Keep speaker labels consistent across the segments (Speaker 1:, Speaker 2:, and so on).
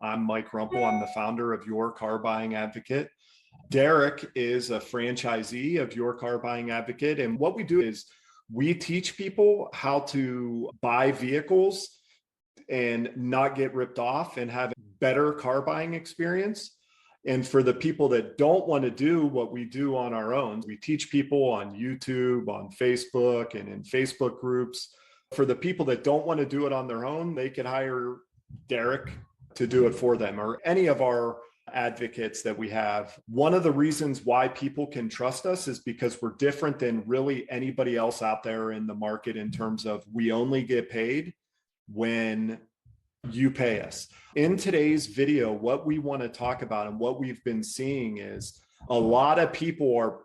Speaker 1: I'm Mike Rumple. I'm the founder of Your Car Buying Advocate. Derek is a franchisee of Your Car Buying Advocate. And what we do is we teach people how to buy vehicles and not get ripped off and have a better car buying experience. And for the people that don't want to do what we do on our own, we teach people on YouTube, on Facebook, and in Facebook groups. For the people that don't want to do it on their own, they could hire Derek to do it for them, or any of our advocates that we have. One of the reasons why people can trust us is because we're different than really anybody else out there in the market in terms of we only get paid when you pay us. In today's video, what we want to talk about and what we've been seeing is a lot of people are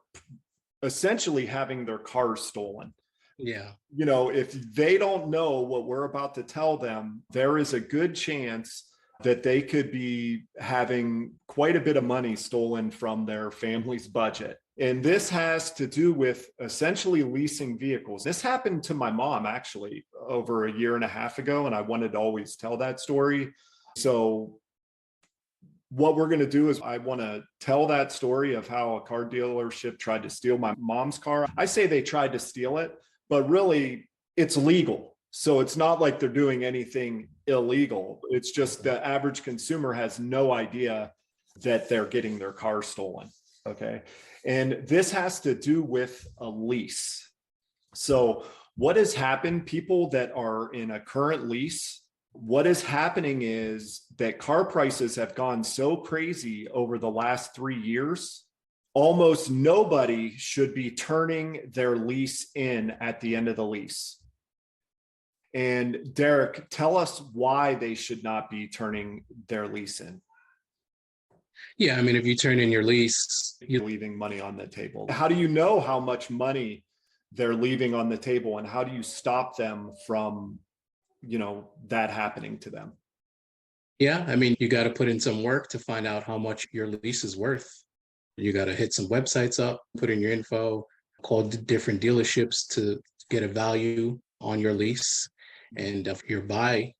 Speaker 1: essentially having their cars stolen.
Speaker 2: Yeah.
Speaker 1: You know, if they don't know what we're about to tell them, there is a good chance that they could be having quite a bit of money stolen from their family's budget. And this has to do with essentially leasing vehicles. This happened to my mom actually over a year and a half ago, and I wanted to always tell that story. So what we're going to do is I want to tell that story of how a car dealership tried to steal my mom's car. I say they tried to steal it, but really it's legal. So it's not like they're doing anything illegal. It's just the average consumer has no idea that they're getting their car stolen. Okay. And this has to do with a lease. So what has happened, people that are in a current lease, what is happening is that car prices have gone so crazy over the last 3 years. Almost nobody should be turning their lease in at the end of the lease. And Derek, tell us why they should not be turning their lease in.
Speaker 2: Yeah, I mean, if you turn in your lease,
Speaker 1: you're leaving money on the table. How do you know how much money they're leaving on the table, and how do you stop them from, that happening to them?
Speaker 2: Yeah, I mean, you got to put in some work to find out how much your lease is worth. You got to hit some websites up, put in your info, call different dealerships to get a value on your lease. And if your buy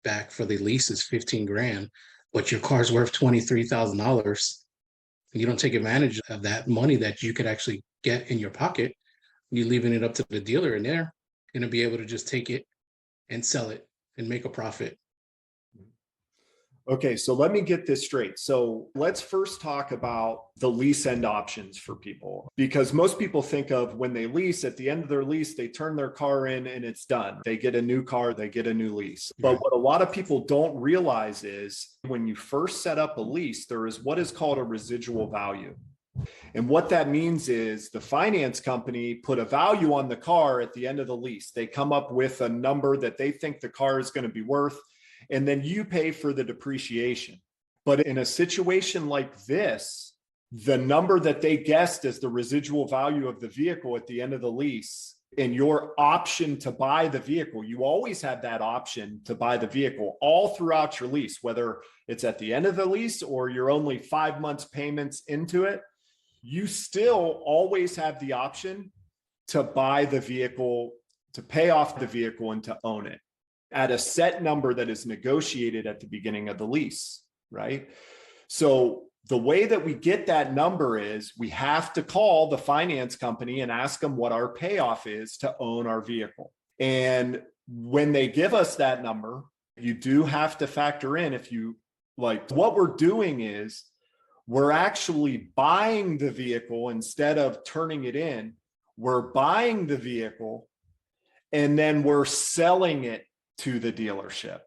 Speaker 2: back for the lease is 15 grand, but your car's worth $23,000, you don't take advantage of that money that you could actually get in your pocket. You're leaving it up to the dealer, and they're going to be able to just take it and sell it and make a profit.
Speaker 1: Okay, so let me get this straight. So let's first talk about the lease end options for people, because most people think of when they lease, at the end of their lease, they turn their car in and it's done. They get a new car, they get a new lease. But what a lot of people don't realize is when you first set up a lease, there is what is called a residual value. And what that means is the finance company put a value on the car at the end of the lease. They come up with a number that they think the car is going to be worth, and then you pay for the depreciation. But in a situation like this, the number that they guessed as the residual value of the vehicle at the end of the lease, and your option to buy the vehicle, you always have that option to buy the vehicle all throughout your lease, whether it's at the end of the lease or you're only 5 months payments into it, you still always have the option to buy the vehicle, to pay off the vehicle, and to own it at a set number that is negotiated at the beginning of the lease, right? So the way that we get that number is we have to call the finance company and ask them what our payoff is to own our vehicle. And when they give us that number, you do have to factor in, if you like, what we're doing is we're actually buying the vehicle instead of turning it in. We're buying the vehicle and then we're selling it to the dealership.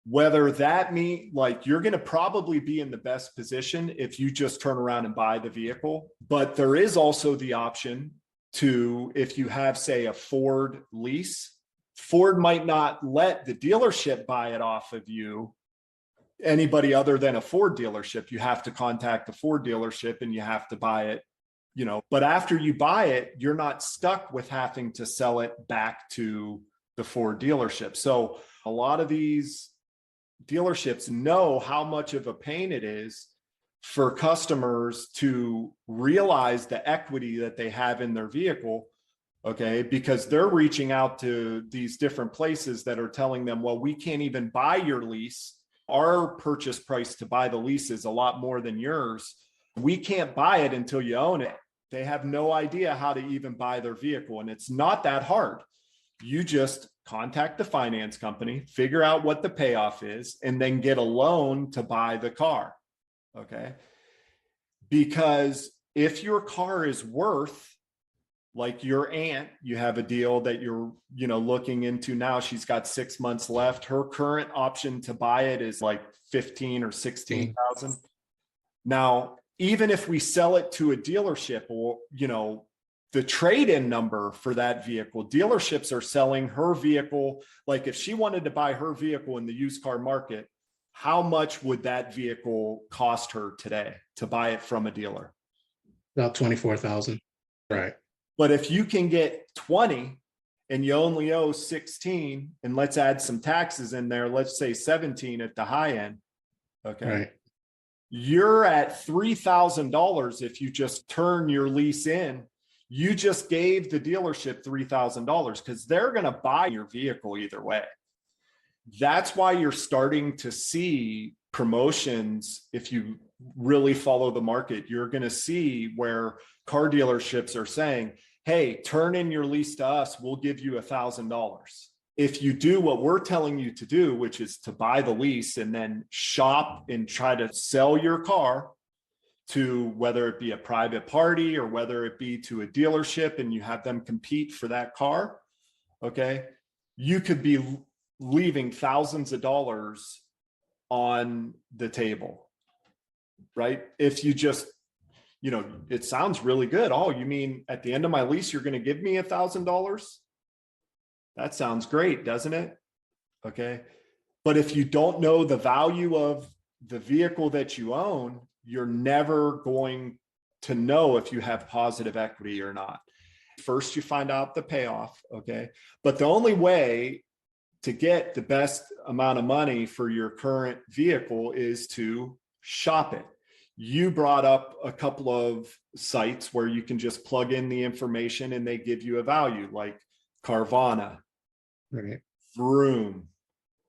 Speaker 1: Whether that means, like, you're going to probably be in the best position if you just turn around and buy the vehicle. But there is also the option to, if you have, say, a Ford lease, Ford might not let the dealership buy it off of you, anybody other than a Ford dealership. You have to contact the Ford dealership and you have to buy it, but after you buy it, you're not stuck with having to sell it back to the Ford dealership. So a lot of these dealerships know how much of a pain it is for customers to realize the equity that they have in their vehicle, okay, because they're reaching out to these different places that are telling them, well, we can't even buy your lease Our purchase price to buy the lease is a lot more than yours. We can't buy it until you own it. They have no idea how to even buy their vehicle. And it's not that hard. You just contact the finance company, figure out what the payoff is, and then get a loan to buy the car. Okay. Because if your car is worth, like your aunt, you have a deal that you're, looking into now. She's got 6 months left. Her current option to buy it is like 15 or 16,000. Now, even if we sell it to a dealership, or, the trade-in number for that vehicle, dealerships are selling her vehicle. Like if she wanted to buy her vehicle in the used car market, how much would that vehicle cost her today to buy it from a dealer?
Speaker 2: About 24,000. Right.
Speaker 1: But if you can get 20 and you only owe 16, and let's add some taxes in there, let's say 17 at the high end. Okay.
Speaker 2: Right.
Speaker 1: You're at $3,000 if you just turn your lease in. You just gave the dealership $3,000 because they're going to buy your vehicle either way. That's why you're starting to see promotions. If you really follow the market, you're going to see where car dealerships are saying, hey, turn in your lease to us. We'll give you $1,000. If you do what we're telling you to do, which is to buy the lease and then shop and try to sell your car to whether it be a private party or whether it be to a dealership, and you have them compete for that car, okay, you could be leaving thousands of dollars on the table, right? If you just, it sounds really good. Oh, you mean at the end of my lease, you're going to give me $1,000? That sounds great, doesn't it? Okay. But if you don't know the value of the vehicle that you own, you're never going to know if you have positive equity or not. First, you find out the payoff. Okay. But the only way to get the best amount of money for your current vehicle is to shop it. You brought up a couple of sites where you can just plug in the information and they give you a value, like Carvana,
Speaker 2: Right.
Speaker 1: Vroom,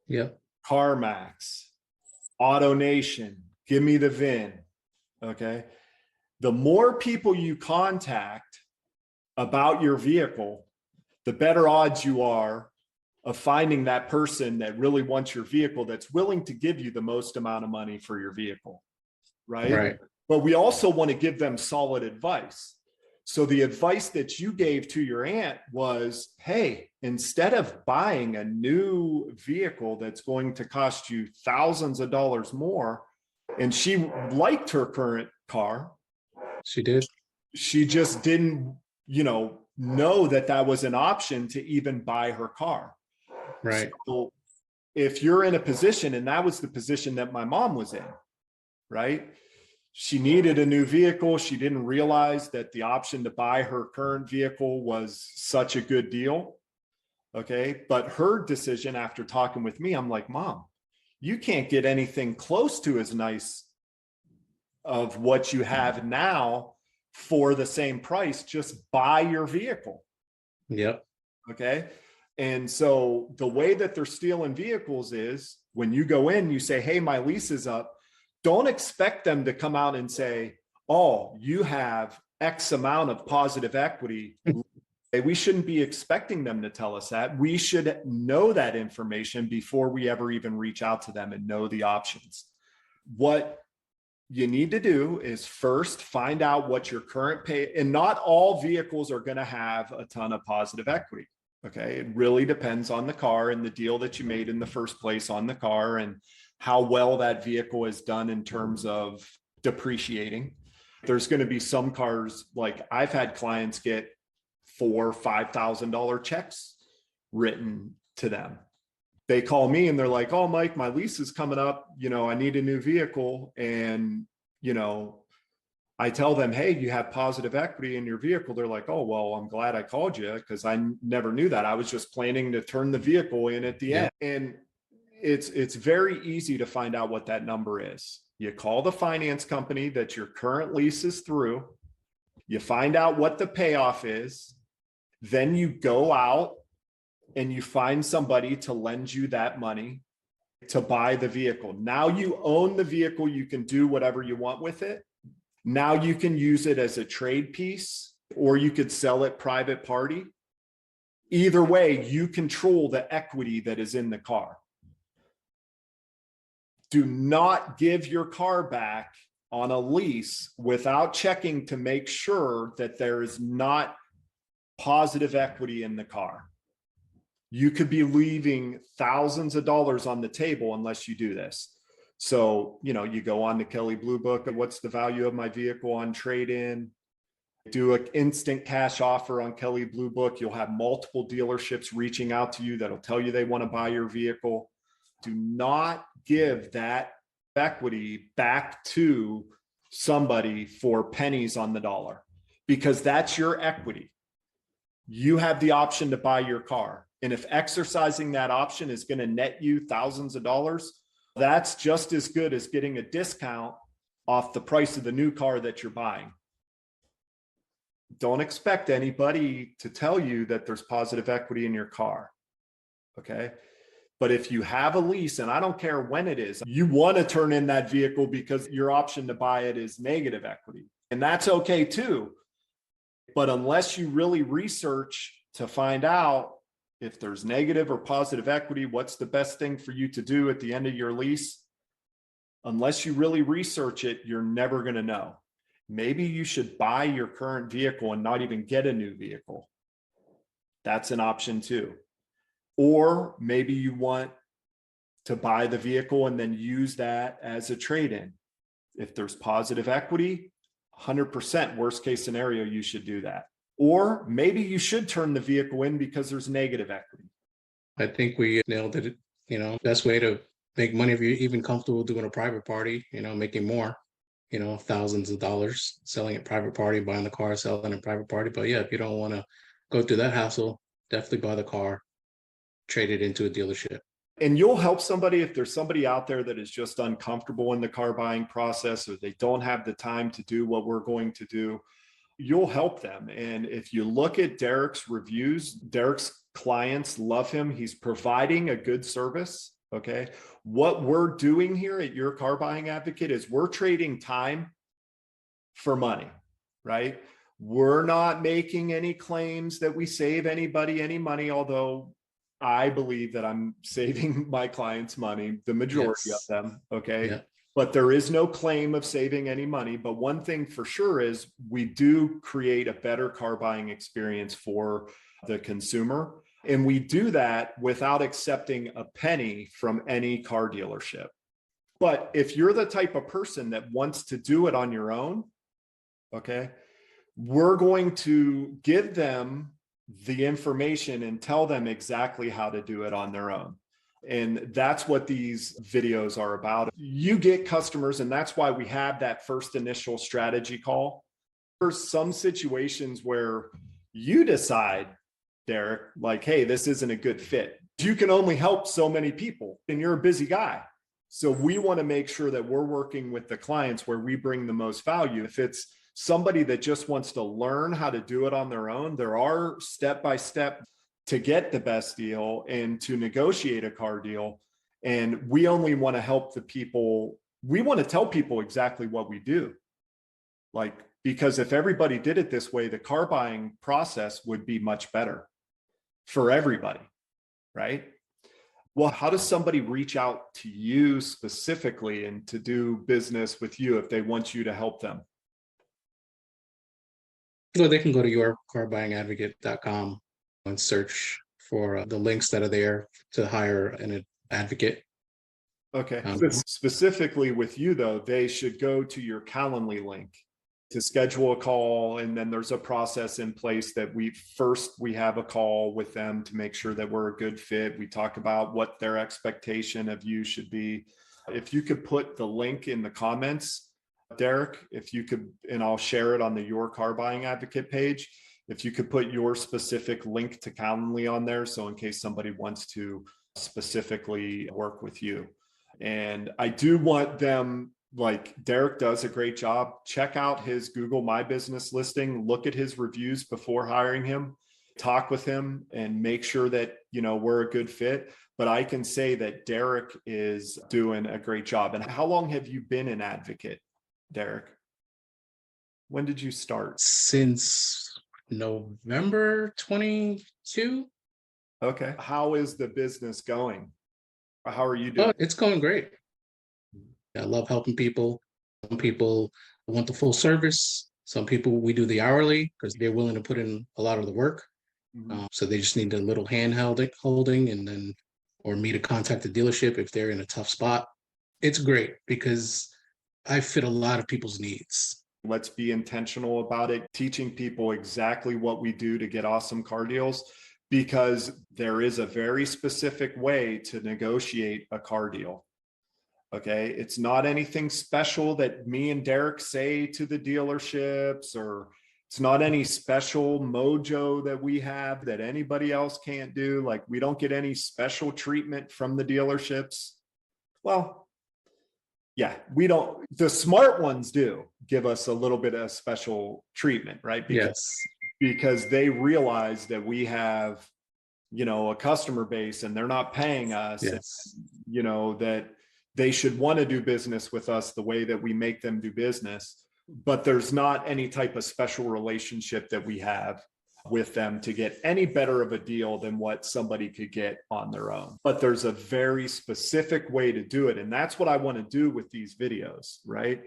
Speaker 2: Yep.
Speaker 1: CarMax, AutoNation, give me the VIN. Okay. The more people you contact about your vehicle, the better odds you are of finding that person that really wants your vehicle, that's willing to give you the most amount of money for your vehicle. Right. But we also want to give them solid advice. So the advice that you gave to your aunt was, hey, instead of buying a new vehicle that's going to cost you thousands of dollars more, and she liked her current car.
Speaker 2: She did.
Speaker 1: She just didn't, know that that was an option to even buy her car.
Speaker 2: Right.
Speaker 1: So if you're in a position, and that was the position that my mom was in, right? She needed a new vehicle. She didn't realize that the option to buy her current vehicle was such a good deal. Okay. But her decision after talking with me, I'm like, Mom, you can't get anything close to as nice of what you have now for the same price. Just buy your vehicle.
Speaker 2: Yep.
Speaker 1: Okay. And so the way that they're stealing vehicles is when you go in, you say, hey, my lease is up. Don't expect them to come out and say, oh, you have X amount of positive equity. We shouldn't be expecting them to tell us that. We should know that information before we ever even reach out to them and know the options. What you need to do is first find out what your current pay, and not all vehicles are going to have a ton of positive equity. Okay. It really depends on the car and the deal that you made in the first place on the car and how well that vehicle is done in terms of depreciating. There's going to be some cars, like I've had clients get $4,000-$5,000 checks written to them. They call me and they're like, oh, Mike, my lease is coming up. I need a new vehicle. And, I tell them, hey, you have positive equity in your vehicle. They're like, oh, well, I'm glad I called you because I never knew that. I was just planning to turn the vehicle in at the end. And it's very easy to find out what that number is. You call the finance company that your current lease is through. You find out what the payoff is. Then you go out and you find somebody to lend you that money. to buy the vehicle. Now you own the vehicle. You can do whatever you want with it. Now you can use it as a trade piece, or you could sell it private party. Either way, you control the equity that is in the car. Do not give your car back on a lease without checking to make sure that there is not positive equity in the car. You could be leaving thousands of dollars on the table unless you do this. So, you go on the Kelley Blue Book and what's the value of my vehicle on trade-in? Do an instant cash offer on Kelley Blue Book. You'll have multiple dealerships reaching out to you that'll tell you they want to buy your vehicle. Do not give that equity back to somebody for pennies on the dollar, because that's your equity. You have the option to buy your car. And if exercising that option is going to net you thousands of dollars, that's just as good as getting a discount off the price of the new car that you're buying. Don't expect anybody to tell you that there's positive equity in your car. Okay. But if you have a lease, and I don't care when it is, you want to turn in that vehicle because your option to buy it is negative equity. And that's okay too. But unless you really research to find out if there's negative or positive equity, what's the best thing for you to do at the end of your lease? Unless you really research it, you're never going to know. Maybe you should buy your current vehicle and not even get a new vehicle. That's an option too. Or maybe you want to buy the vehicle and then use that as a trade-in. If there's positive equity, 100% worst case scenario, you should do that. Or maybe you should turn the vehicle in because there's negative equity.
Speaker 2: I think we nailed it. Best way to make money if you're even comfortable doing a private party, making more, thousands of dollars, selling at private party, buying the car, selling at private party. But yeah, if you don't want to go through that hassle, definitely buy the car, trade it into a dealership.
Speaker 1: And you'll help somebody if there's somebody out there that is just uncomfortable in the car buying process, or they don't have the time to do what we're going to do. You'll help them. And if you look at Derek's reviews, Derek's clients love him. He's providing a good service. Okay. What we're doing here at Your Car Buying Advocate is we're trading time for money, right? We're not making any claims that we save anybody any money, although I believe that I'm saving my clients money, the majority of them. Okay. Yeah. But there is no claim of saving any money. But one thing for sure is we do create a better car buying experience for the consumer. And we do that without accepting a penny from any car dealership. But if you're the type of person that wants to do it on your own, okay, we're going to give them the information and tell them exactly how to do it on their own. And that's what these videos are about. You get customers, and that's why we have that first initial strategy call. There's some situations where you decide, Derek, like, hey, this isn't a good fit. You can only help so many people, and you're a busy guy. So we want to make sure that we're working with the clients where we bring the most value. If it's somebody that just wants to learn how to do it on their own, there are step-by-step to get the best deal and to negotiate a car deal. And we only want to help the people. We want to tell people exactly what we do. Because if everybody did it this way, the car buying process would be much better for everybody, right? Well, how does somebody reach out to you specifically and to do business with you if they want you to help them?
Speaker 2: Well, they can go to yourcarbuyingadvocate.com and search for the links that are there to hire an advocate.
Speaker 1: Okay. Specifically with you, though, they should go to your Calendly link to schedule a call. And then there's a process in place that we have a call with them to make sure that we're a good fit. We talk about what their expectation of you should be. If you could put the link in the comments, Derek, if you could, and I'll share it on the Your Car Buying Advocate page. If you could put your specific link to Calendly on there. So in case somebody wants to specifically work with you. And I do want them, like Derek does a great job. Check out his Google My Business listing. Look at his reviews before hiring him. talk with him and make sure that, we're a good fit. But I can say that Derek is doing a great job. And how long have you been an advocate, Derek? When did you start?
Speaker 2: Since November 22.
Speaker 1: Okay. How is the business going? How are you
Speaker 2: Oh,
Speaker 1: doing?
Speaker 2: it's going great. I love helping people. Some people want the full service. Some people, we do the hourly because they're willing to put in a lot of the work. So they just need a little hand holding, and then, or me to contact the dealership if they're in a tough spot. It's great because I fit a lot of people's needs.
Speaker 1: Let's be intentional about it, teaching people exactly what we do to get awesome car deals, because there is a very specific way to negotiate a car deal. Okay. It's not anything special that me and Derek say to the dealerships, or it's not any special mojo that we have that anybody else can't do. Like, we don't get any special treatment from the dealerships. Well, yeah, we don't. The smart ones do give us a little bit of special treatment, right? Because they realize that we have, a customer base and they're not paying us.
Speaker 2: Yes.
Speaker 1: And, that they should want to do business with us the way that we make them do business. But there's not any type of special relationship that we have with them to get any better of a deal than what somebody could get on their own. But there's a very specific way to do it. And that's what I want to do with these videos, right?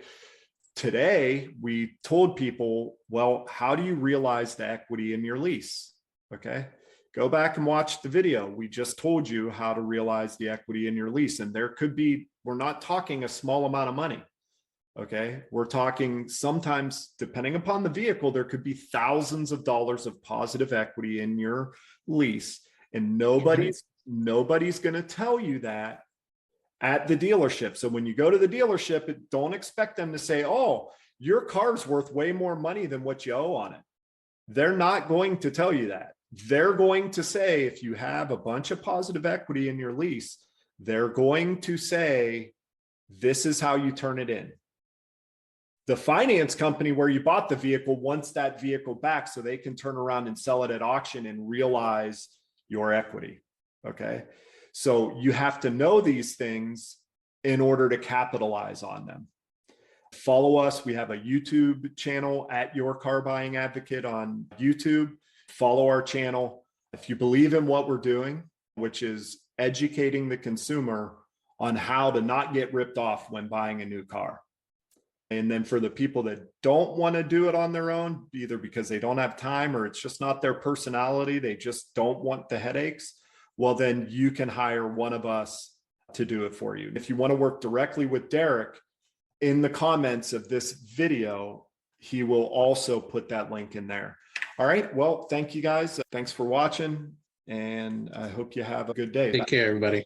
Speaker 1: Today, we told people, well, how do you realize the equity in your lease? Okay. Go back and watch the video. We just told you how to realize the equity in your lease. And there could be, we're not talking a small amount of money. Okay. We're talking sometimes, depending upon the vehicle, there could be thousands of dollars of positive equity in your lease. And nobody's going to tell you that at the dealership. So when you go to the dealership, don't expect them to say, oh, your car's worth way more money than what you owe on it. They're not going to tell you that. They're going to say, if you have a bunch of positive equity in your lease, they're going to say, this is how you turn it in. The finance company where you bought the vehicle wants that vehicle back so they can turn around and sell it at auction and realize your equity. Okay. So you have to know these things in order to capitalize on them. Follow us. We have a YouTube channel at Your Car Buying Advocate on YouTube. Follow our channel. If you believe in what we're doing, which is educating the consumer on how to not get ripped off when buying a new car. And then for the people that don't want to do it on their own, either because they don't have time or it's just not their personality, they just don't want the headaches, well, then you can hire one of us to do it for you. If you want to work directly with Derek, in the comments of this video, he will also put that link in there. All right. Well, thank you guys. Thanks for watching. And I hope you have a good day.
Speaker 2: Take care, everybody.